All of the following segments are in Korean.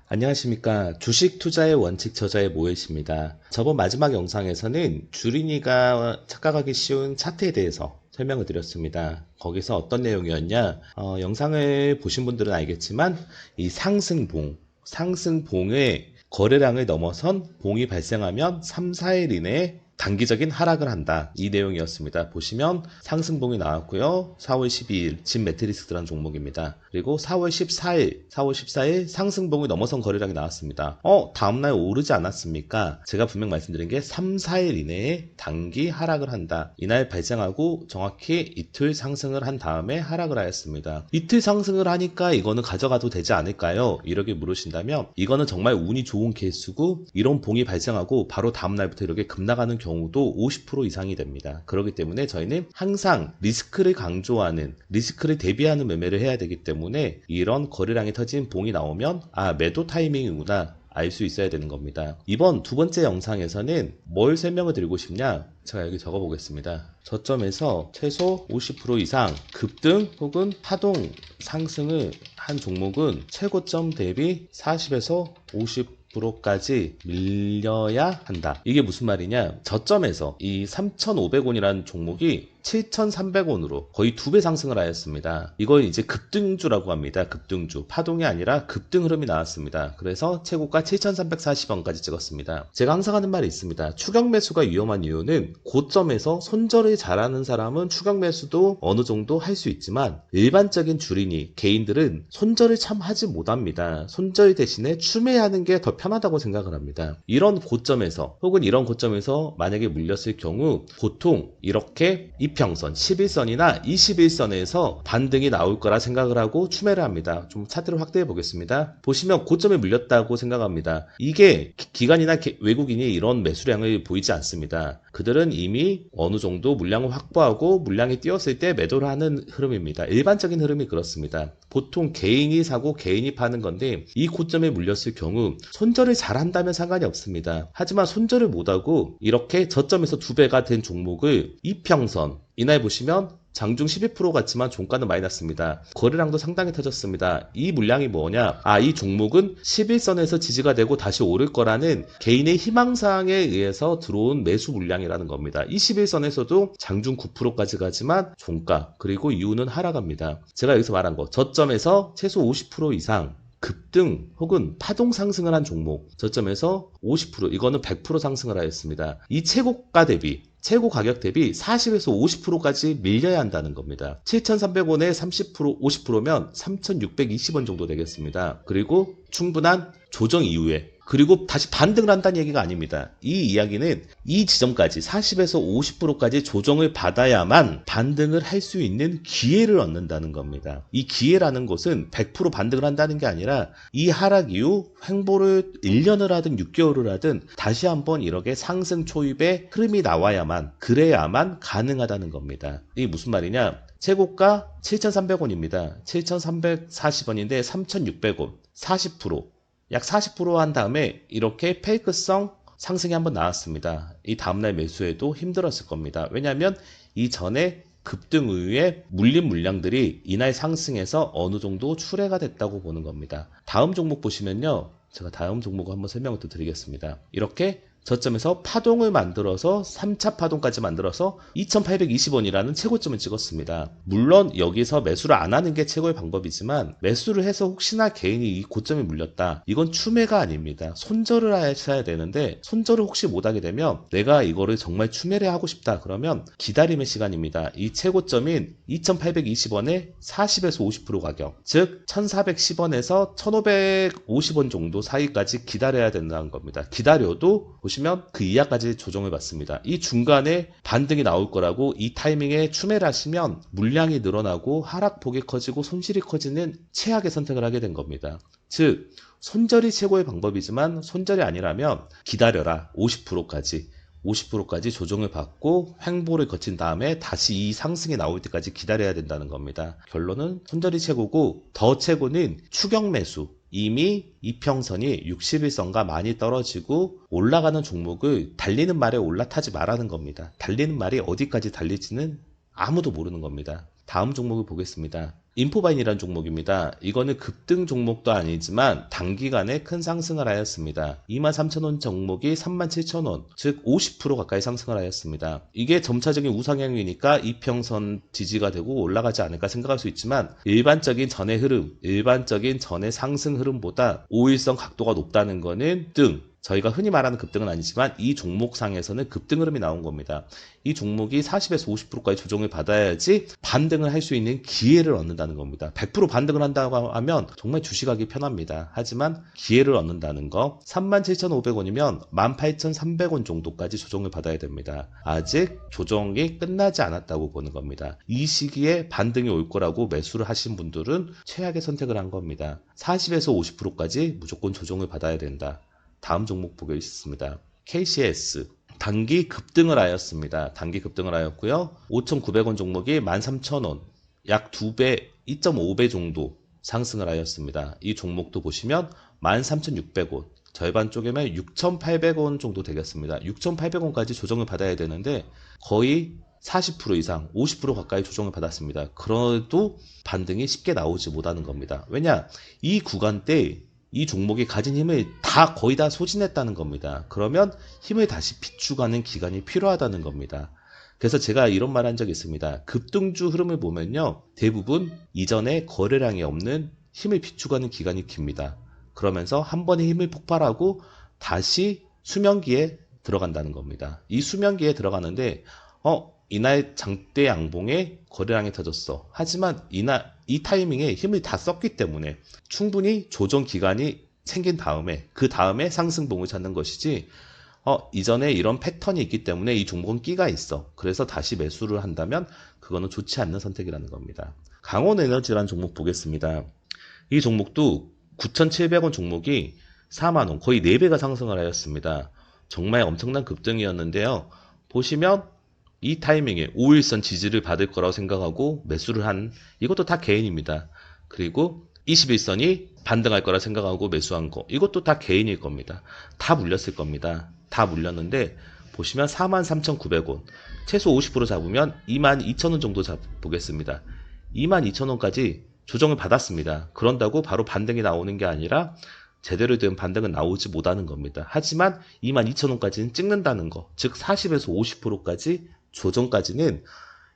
안녕하십니까. 주식 투자의 원칙 저자의 모혜입니다. 저번 마지막 영상에서는 주린이가 착각하기 쉬운 차트에 대해서 설명을 드렸습니다. 거기서 어떤 내용이었냐? 영상을 보신 분들은 알겠지만 이 상승봉의 거래량을 넘어선 봉이 발생하면 3, 4일 이내에 단기적인 하락을 한다. 이 내용이었습니다. 보시면 상승봉이 나왔고요. 4월 12일 진 매트리스크라는 종목입니다. 그리고 4월 14일 상승봉이 넘어선 거래량이 나왔습니다. 다음날 오르지 않았습니까? 제가 분명 말씀드린 게 3, 4일 이내에 단기 하락을 한다. 이날 발생하고 정확히 이틀 상승을 한 다음에 하락을 하였습니다. 이틀 상승을 하니까 이거는 가져가도 되지 않을까요? 이렇게 물으신다면 이거는 정말 운이 좋은 케이스고 이런 봉이 발생하고 바로 다음날부터 이렇게 급락하는 경우도 50% 이상이 됩니다. 그렇기 때문에 저희는 항상 리스크를 강조하는, 리스크를 대비하는 매매를 해야 되기 때문에 이런 거래량이 터진 봉이 나오면 매도 타이밍이구나 알 수 있어야 되는 겁니다. 이번 두 번째 영상에서는 뭘 설명을 드리고 싶냐? 제가 여기 적어 보겠습니다. 저점에서 최소 50% 이상 급등 혹은 파동 상승을 한 종목은 최고점 대비 40에서 50%까지 밀려야 한다. 이게 무슨 말이냐? 저점에서 이 3,500원이라는 종목이 7,300원으로 거의 2배 상승을 하였습니다. 이걸 이제 급등주라고 합니다. 급등주. 파동이 아니라 급등 흐름이 나왔습니다. 그래서 최고가 7,340원까지 찍었습니다. 제가 항상 하는 말이 있습니다. 추격 매수가 위험한 이유는 고점에서 손절을 잘하는 사람은 추격 매수도 어느 정도 할 수 있지만 일반적인 주린이, 개인들은 손절을 참 하지 못합니다. 손절 대신에 추매하는 게 더 편하다고 생각을 합니다. 이런 고점에서 혹은 이런 고점에서 만약에 물렸을 경우 보통 이렇게 이평선 11선이나 21선에서 반등이 나올 거라 생각을 하고 추매를 합니다. 좀 차트를 확대해 보겠습니다. 보시면 고점에 물렸다고 생각합니다. 이게 기관이나 외국인이 이런 매수량을 보이지 않습니다. 그들은 이미 어느 정도 물량을 확보하고 물량이 뛰었을 때 매도를 하는 흐름입니다. 일반적인 흐름이 그렇습니다. 보통 개인이 사고 개인이 파는 건데 이 고점에 물렸을 경우 손절을 잘한다면 상관이 없습니다. 하지만 손절을 못하고 이렇게 저점에서 2배가 된 종목을 이평선 이날 보시면 장중 12% 같지만 종가는 많이 났습니다. 거래량도 상당히 터졌습니다. 이 물량이 뭐냐? 이 종목은 11선에서 지지가 되고 다시 오를 거라는 개인의 희망사항에 의해서 들어온 매수 물량이라는 겁니다. 이 11선에서도 장중 9%까지 가지만 종가 그리고 이유는 하락합니다. 제가 여기서 말한 거 저점에서 최소 50% 이상 급등 혹은 파동 상승을 한 종목 저점에서 50% 이거는 100% 상승을 하였습니다. 이 최고가 대비 최고 가격 대비 40에서 50%까지 밀려야 한다는 겁니다. 7,300원에 30%, 50%면 3,620원 정도 되겠습니다. 그리고 충분한 조정 이후에 그리고 다시 반등을 한다는 얘기가 아닙니다. 이 이야기는 이 지점까지 40에서 50%까지 조정을 받아야만 반등을 할 수 있는 기회를 얻는다는 겁니다. 이 기회라는 것은 100% 반등을 한다는 게 아니라 이 하락 이후 횡보를 1년을 하든 6개월을 하든 다시 한번 이렇게 상승 초입의 흐름이 나와야만 그래야만 가능하다는 겁니다. 이게 무슨 말이냐? 최고가 7,300원입니다. 7,340원인데 3,600원 40% 약 40% 한 다음에 이렇게 페이크성 상승이 한번 나왔습니다. 이 다음날 매수해도 힘들었을 겁니다. 왜냐하면 이전에 급등 이후에 물린 물량들이 이날 상승해서 어느 정도 출회가 됐다고 보는 겁니다. 다음 종목 보시면요. 제가 다음 종목을 한번 설명을 또 드리겠습니다. 이렇게 저점에서 파동을 만들어서 3차 파동까지 만들어서 2,820원이라는 최고점을 찍었습니다. 물론 여기서 매수를 안 하는 게 최고의 방법이지만 매수를 해서 혹시나 개인이 이 고점에 물렸다. 이건 추매가 아닙니다. 손절을 하셔야 되는데 손절을 혹시 못하게 되면 내가 이거를 정말 추매를 하고 싶다. 그러면 기다림의 시간입니다. 이 최고점인 2,820원에 40에서 50% 가격 즉 1,410원에서 1,550원 정도 사이까지 기다려야 된다는 겁니다. 기다려도 보시면 그 이하까지 조정을 받습니다. 이 중간에 반등이 나올 거라고 이 타이밍에 추매를 하시면 물량이 늘어나고 하락폭이 커지고 손실이 커지는 최악의 선택을 하게 된 겁니다. 즉 손절이 최고의 방법이지만 손절이 아니라면 기다려라 50%까지 조정을 받고 횡보를 거친 다음에 다시 이 상승이 나올 때까지 기다려야 된다는 겁니다. 결론은 손절이 최고고 더 최고는 추격 매수 이미 이평선이 61선과 많이 떨어지고 올라가는 종목을 달리는 말에 올라타지 말라는 겁니다. 달리는 말이 어디까지 달릴지는 아무도 모르는 겁니다. 다음 종목을 보겠습니다. 인포바인이라는 종목입니다. 이거는 급등 종목도 아니지만 단기간에 큰 상승을 하였습니다. 23,000원 종목이 37,000원, 즉 50% 가까이 상승을 하였습니다. 이게 점차적인 우상향이니까 이평선 지지가 되고 올라가지 않을까 생각할 수 있지만 일반적인 전의 흐름, 일반적인 전의 상승 흐름보다 5일선 각도가 높다는 거는 저희가 흔히 말하는 급등은 아니지만 이 종목상에서는 급등 흐름이 나온 겁니다. 이 종목이 40에서 50%까지 조정을 받아야지 반등을 할 수 있는 기회를 얻는다는 겁니다. 100% 반등을 한다고 하면 정말 주식하기 편합니다. 하지만 기회를 얻는다는 거, 37,500원이면 18,300원 정도까지 조정을 받아야 됩니다. 아직 조정이 끝나지 않았다고 보는 겁니다. 이 시기에 반등이 올 거라고 매수를 하신 분들은 최악의 선택을 한 겁니다. 40에서 50%까지 무조건 조정을 받아야 된다. 다음 종목 보겠습니다. KCS 단기 급등을 하였습니다. 단기 급등을 하였고요. 5,900원 종목이 13,000원, 약 2배, 2.5배 정도 상승을 하였습니다. 이 종목도 보시면 13,600원, 절반 쪼개면 6,800원 정도 되겠습니다. 6,800원까지 조정을 받아야 되는데 거의 40% 이상, 50% 가까이 조정을 받았습니다. 그래도 반등이 쉽게 나오지 못하는 겁니다. 왜냐? 이 구간대 이 종목이 가진 힘을 거의 다 소진했다는 겁니다. 그러면 힘을 다시 비축하는 기간이 필요하다는 겁니다. 그래서 제가 이런 말 한 적이 있습니다. 급등주 흐름을 보면요. 대부분 이전에 거래량이 없는 힘을 비축하는 기간이 깁니다. 그러면서 한 번에 힘을 폭발하고 다시 수면기에 들어간다는 겁니다. 이 수면기에 들어가는데 이날 장대 양봉에 거래량이 터졌어. 하지만 이 타이밍에 힘을 다 썼기 때문에 충분히 조정 기간이 생긴 다음에 그 다음에 상승봉을 찾는 것이지 이전에 이런 패턴이 있기 때문에 이 종목은 끼가 있어. 그래서 다시 매수를 한다면 그거는 좋지 않는 선택이라는 겁니다. 강원에너지라는 종목 보겠습니다. 이 종목도 9,700원 종목이 4만원, 거의 4배가 상승을 하였습니다. 정말 엄청난 급등이었는데요. 보시면 이 타이밍에 5일선 지지를 받을 거라고 생각하고 매수를 한, 이것도 다 개인입니다. 그리고 21선이 반등할 거라 생각하고 매수한 거, 이것도 다 개인일 겁니다. 다 물렸을 겁니다. 다 물렸는데 보시면 43,900원, 최소 50% 잡으면 22,000원 정도 보겠습니다. 22,000원까지 조정을 받았습니다. 그런다고 바로 반등이 나오는 게 아니라 제대로 된 반등은 나오지 못하는 겁니다. 하지만 22,000원까지는 찍는다는 거, 즉 40에서 50%까지 조정까지는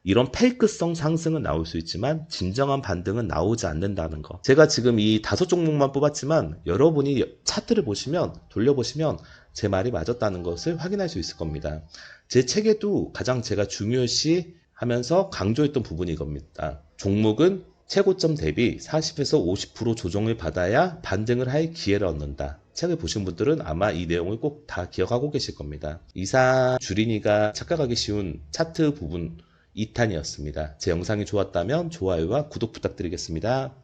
이런 페이크성 상승은 나올 수 있지만 진정한 반등은 나오지 않는다는 거. 제가 지금 이 5종목만 뽑았지만 여러분이 차트를 보시면, 돌려보시면 제 말이 맞았다는 것을 확인할 수 있을 겁니다. 제 책에도 가장 제가 중요시 하면서 강조했던 부분이 겁니다. 종목은 최고점 대비 40에서 50% 조정을 받아야 반등을 할 기회를 얻는다. 책을 보신 분들은 아마 이 내용을 꼭 다 기억하고 계실 겁니다. 이상 주린이가 착각하기 쉬운 차트 부분 2탄이었습니다. 제 영상이 좋았다면 좋아요와 구독 부탁드리겠습니다.